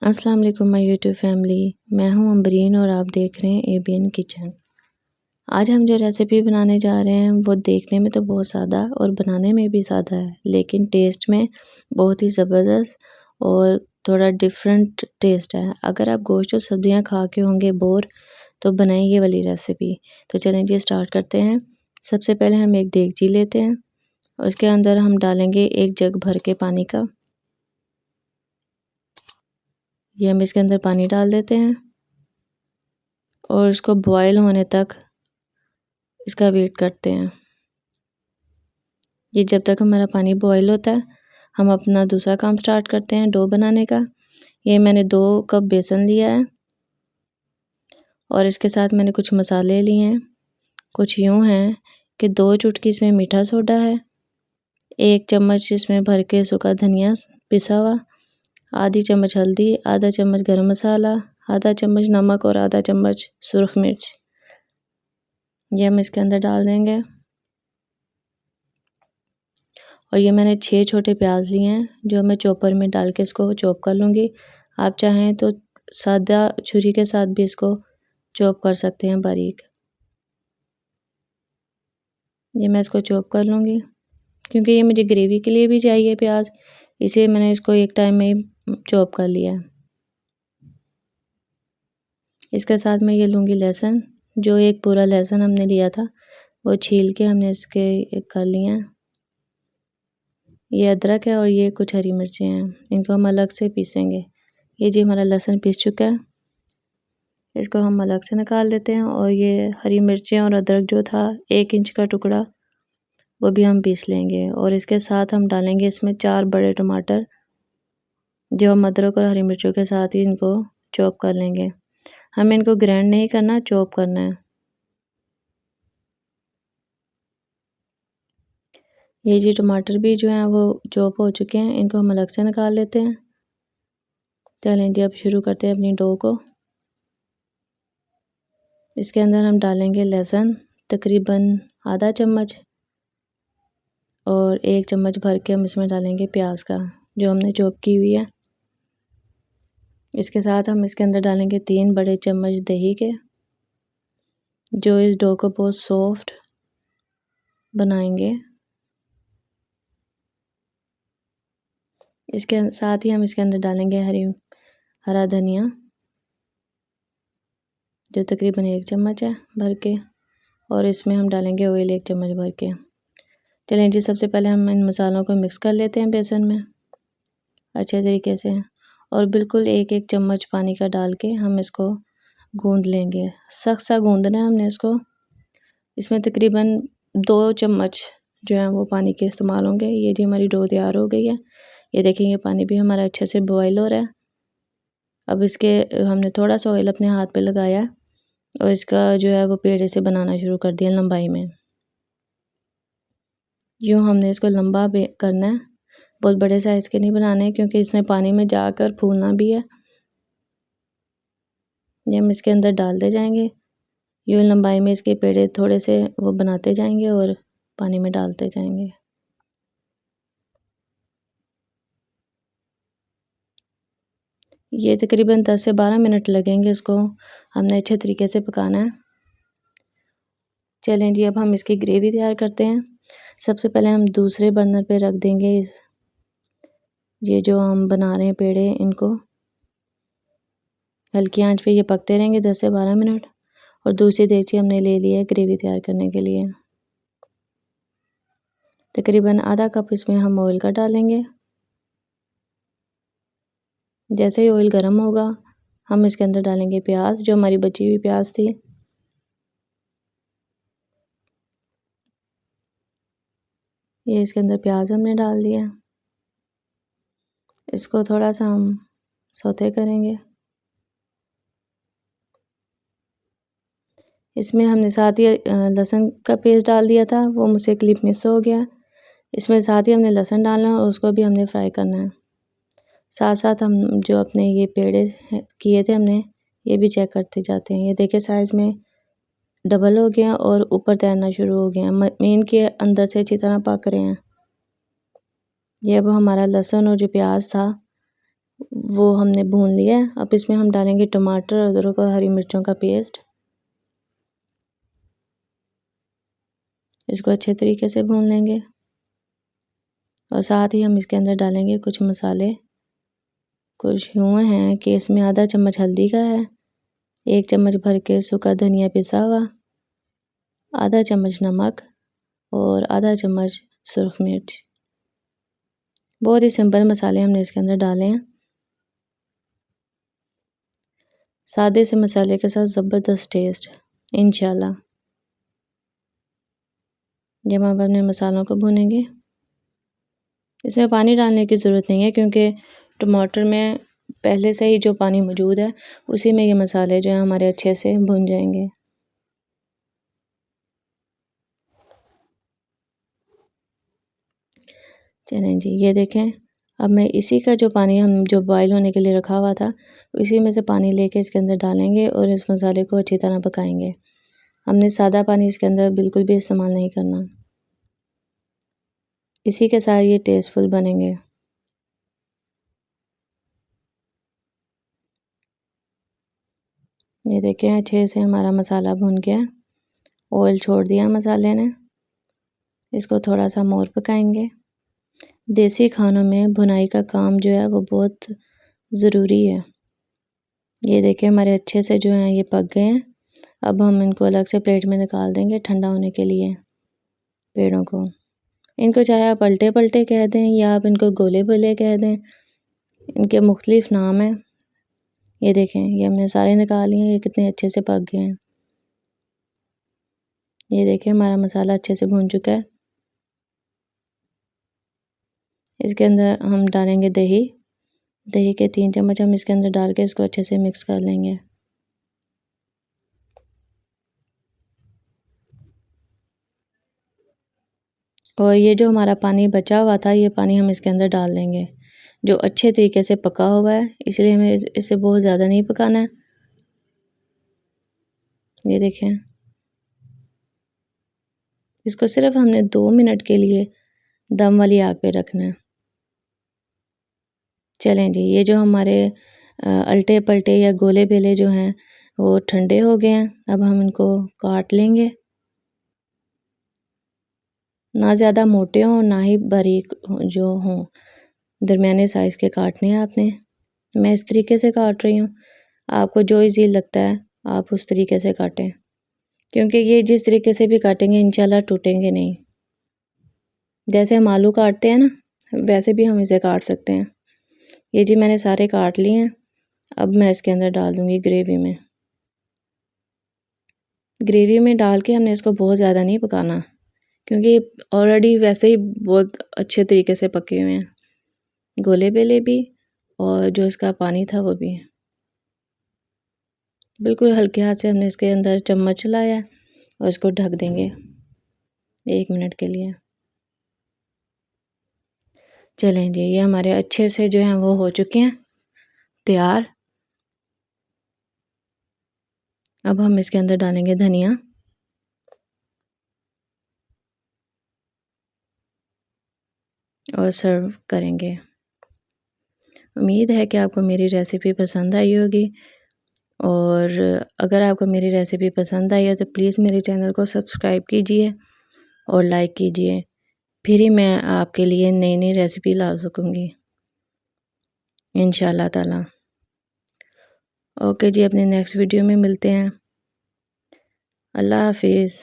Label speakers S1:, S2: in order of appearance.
S1: अस्सलाम वालेकुम my YouTube family. मैं हूं अम्बरीन और आप देख रहे हैं एबीएन किचन। आज हम जो रेसिपी बनाने जा रहे हैं वो देखने में तो बहुत सादा और बनाने में भी सादा है, लेकिन टेस्ट में बहुत ही ज़बरदस्त और थोड़ा डिफरेंट टेस्ट है। अगर आप गोश्त और सब्जियां खा के होंगे बोर, तो बनाइए ये वाली रेसिपी। तो चलें जी स्टार्ट करते हैं। सबसे पहले हम एक देगची लेते हैं, उसके अंदर हम डालेंगे 1 जग भर के पानी का। ये हम इसके अंदर पानी डाल देते हैं और इसको बॉयल होने तक इसका वेट करते हैं। ये जब तक हमारा पानी बॉयल होता है, हम अपना दूसरा काम स्टार्ट करते हैं डो बनाने का। ये मैंने 2 कप बेसन लिया है और इसके साथ मैंने कुछ मसाले लिए हैं। कुछ यूँ हैं कि 2 चुटकी इसमें मीठा सोडा है, 1 चम्मच इसमें भर के सूखा धनिया पिसा हुआ, आधी चम्मच हल्दी, आधा चम्मच गरम मसाला, आधा चम्मच नमक और आधा चम्मच सुरख मिर्च। ये हम इसके अंदर डाल देंगे। और ये मैंने 6 छोटे प्याज लिए हैं, जो मैं चॉपर में डाल के इसको चॉप कर लूँगी। आप चाहें तो सादा छुरी के साथ भी इसको चॉप कर सकते हैं बारीक। ये मैं इसको चॉप कर लूँगी, क्योंकि ये मुझे ग्रेवी के लिए भी चाहिए प्याज, इसलिए मैंने इसको एक टाइम में ही चॉप कर लिया है। इसके साथ मैं ये लूँगी लहसुन, जो एक पूरा लहसुन हमने लिया था वो छील के हमने इसके कर लिया है। ये अदरक है और ये कुछ हरी मिर्चें हैं, इनको हम अलग से पीसेंगे। ये जी हमारा लहसुन पीस चुका है, इसको हम अलग से निकाल लेते हैं। और ये हरी मिर्चें और अदरक जो था 1 इंच का टुकड़ा, वो भी हम पीस लेंगे। और इसके साथ हम डालेंगे इसमें 4 बड़े टमाटर, जो हम अदरक और हरी मिर्चों के साथ ही इनको चॉप कर लेंगे। हमें इनको ग्राइंड नहीं करना, चॉप करना है। ये जी टमाटर भी जो हैं वो चॉप हो चुके हैं, इनको हम अलग से निकाल लेते हैं। चलें जी अब शुरू करते हैं अपनी डो को। इसके अंदर हम डालेंगे लहसुन तकरीबन आधा चम्मच, और 1 चम्मच भर के हम इसमें डालेंगे प्याज का, जो हमने चॉप की हुई है। इसके साथ हम इसके अंदर डालेंगे 3 बड़े चम्मच दही के, जो इस डो को बहुत सॉफ्ट बनाएंगे। इसके साथ ही हम इसके अंदर डालेंगे हरा धनिया, जो तकरीबन 1 चम्मच है भर के, और इसमें हम डालेंगे ऑयल 1 चम्मच भर के। चलें जी सबसे पहले हम इन मसालों को मिक्स कर लेते हैं बेसन में अच्छे तरीके से, और बिल्कुल 1-1 चम्मच पानी का डाल के हम इसको गूंद लेंगे। सख्त सा गूंदना है हमने इसको। इसमें तकरीबन 2 चम्मच जो है वो पानी के इस्तेमाल होंगे। ये जी हमारी डो तैयार हो गई है। ये देखें ये पानी भी हमारा अच्छे से बॉयल हो रहा है। अब इसके हमने थोड़ा सा ऑयल अपने हाथ पे लगाया है और इसका जो है वो पेड़े से बनाना शुरू कर दिया लंबाई में। यूँ हमने इसको लंबा करना है, बहुत बड़े साइज़ के नहीं बनाने हैं, क्योंकि इसने पानी में जाकर फूलना भी है। ये हम इसके अंदर डालते जाएंगे, यूँ लंबाई में इसके पेड़े थोड़े से वो बनाते जाएंगे और पानी में डालते जाएंगे। ये तकरीबन 10 से 12 मिनट लगेंगे, इसको हमने अच्छे तरीके से पकाना है। चलें जी अब हम इसकी ग्रेवी तैयार करते हैं। सबसे पहले हम दूसरे बर्नर पे रख देंगे ये जो हम बना रहे हैं पेड़े, इनको हल्की आंच पे ये पकते रहेंगे 10 से 12 मिनट। और दूसरी देगची हमने ले ली है ग्रेवी तैयार करने के लिए। तकरीबन आधा कप इसमें हम ऑयल का डालेंगे। जैसे ही ऑयल गर्म होगा, हम इसके अंदर डालेंगे प्याज, जो हमारी बची हुई प्याज थी। ये इसके अंदर प्याज हमने डाल दिया। इसको थोड़ा सा हम सौते करेंगे। इसमें हमने साथ ही लहसुन का पेस्ट डाल दिया था, वो मुझसे क्लिप मिस हो गया। इसमें साथ ही हमने लहसुन डालना है और उसको भी हमने फ्राई करना है। साथ साथ हम जो अपने ये पेड़े किए थे हमने, ये भी चेक करते जाते हैं। ये देखिए साइज़ में डबल हो गया और ऊपर तैरना शुरू हो गया, मेन के अंदर से अच्छी तरह पक रहे हैं। ये अब हमारा लहसुन और जो प्याज था वो हमने भून लिया है। अब इसमें हम डालेंगे टमाटर, अदरक और हरी मिर्चों का पेस्ट। इसको अच्छे तरीके से भून लेंगे और साथ ही हम इसके अंदर डालेंगे कुछ मसाले। कुछ यूँ हैं कि इसमें आधा चम्मच हल्दी का है, 1 चम्मच भर के सूखा धनिया पिसा हुआ, आधा चम्मच नमक और आधा चम्मच सुरख मिर्च। बहुत ही सिंपल मसाले हमने इसके अंदर डाले हैं। सादे से मसाले के साथ ज़बरदस्त टेस्ट इंशाल्लाह। जब हम अपने मसालों को भूनेंगे, इसमें पानी डालने की ज़रूरत नहीं है क्योंकि टमाटर में पहले से ही जो पानी मौजूद है उसी में ये मसाले जो हैं हमारे अच्छे से भुन जाएंगे। चलें जी, ये देखें। अब मैं इसी का जो पानी हम जो बॉयल होने के लिए रखा हुआ था, इसी में से पानी लेके इसके अंदर डालेंगे और इस मसाले को अच्छी तरह पकाएंगे। हमने सादा पानी इसके अंदर बिल्कुल भी इस्तेमाल नहीं करना। इसी के साथ ये टेस्टफुल बनेंगे। ये देखें अच्छे से हमारा मसाला भुन गया, ऑयल छोड़ दिया मसाले ने। इसको थोड़ा सा और पकाएंगे। देसी खानों में भुनाई का काम जो है वो बहुत ज़रूरी है। ये देखें हमारे अच्छे से जो हैं ये पक गए हैं। अब हम इनको अलग से प्लेट में निकाल देंगे ठंडा होने के लिए। पेड़ों को, इनको चाहे आप पलटे पलटे कह दें या आप इनको गोले बोले कह दें, इनके मुख्तलिफ नाम हैं। ये देखें ये हमने सारे निकाल लिए हैं, ये कितने अच्छे से पक गए हैं। ये देखें हमारा मसाला अच्छे से भून चुका है। इसके अंदर हम डालेंगे दही। दही के 3 चम्मच हम इसके अंदर डाल के इसको अच्छे से मिक्स कर लेंगे। और ये जो हमारा पानी बचा हुआ था, ये पानी हम इसके अंदर डाल देंगे, जो अच्छे तरीके से पका हुआ है, इसलिए हमें इसे बहुत ज़्यादा नहीं पकाना है। ये देखें, इसको सिर्फ हमने 2 मिनट के लिए दम वाली आग पे रखना है। चलें जी, ये जो हमारे अल्टे पलटे या गोले बेले जो हैं वो ठंडे हो गए हैं। अब हम इनको काट लेंगे। ना ज़्यादा मोटे हों ना ही बारीक जो हों, दरमियाने साइज़ के काटने हैं आपने। मैं इस तरीके से काट रही हूँ, आपको जो इजी लगता है आप उस तरीके से काटें, क्योंकि ये जिस तरीके से भी काटेंगे इंशाल्लाह टूटेंगे नहीं। जैसे हम आलू काटते हैं ना, वैसे भी हम इसे काट सकते हैं। ये जी मैंने सारे काट लिए हैं। अब मैं इसके अंदर डाल दूँगी ग्रेवी में। ग्रेवी में डाल के हमने इसको बहुत ज़्यादा नहीं पकाना, क्योंकि ऑलरेडी वैसे ही बहुत अच्छे तरीके से पके हुए हैं, गोले बेले भी और जो इसका पानी था वो भी। बिल्कुल हल्के हाथ से हमने इसके अंदर चम्मच चलाया और इसको ढक देंगे 1 मिनट के लिए। चलें जी, ये हमारे अच्छे से जो हैं वो हो चुके हैं तैयार। अब हम इसके अंदर डालेंगे धनिया और सर्व करेंगे। उम्मीद है कि आपको मेरी रेसिपी पसंद आई होगी, और अगर आपको मेरी रेसिपी पसंद आई है तो प्लीज़ मेरे चैनल को सब्सक्राइब कीजिए और लाइक कीजिए, फिर ही मैं आपके लिए नई नई रेसिपी ला सकूँगी इंशाल्लाह ताला। ओके जी, अपने नेक्स्ट वीडियो में मिलते हैं। अल्लाह हाफिज़।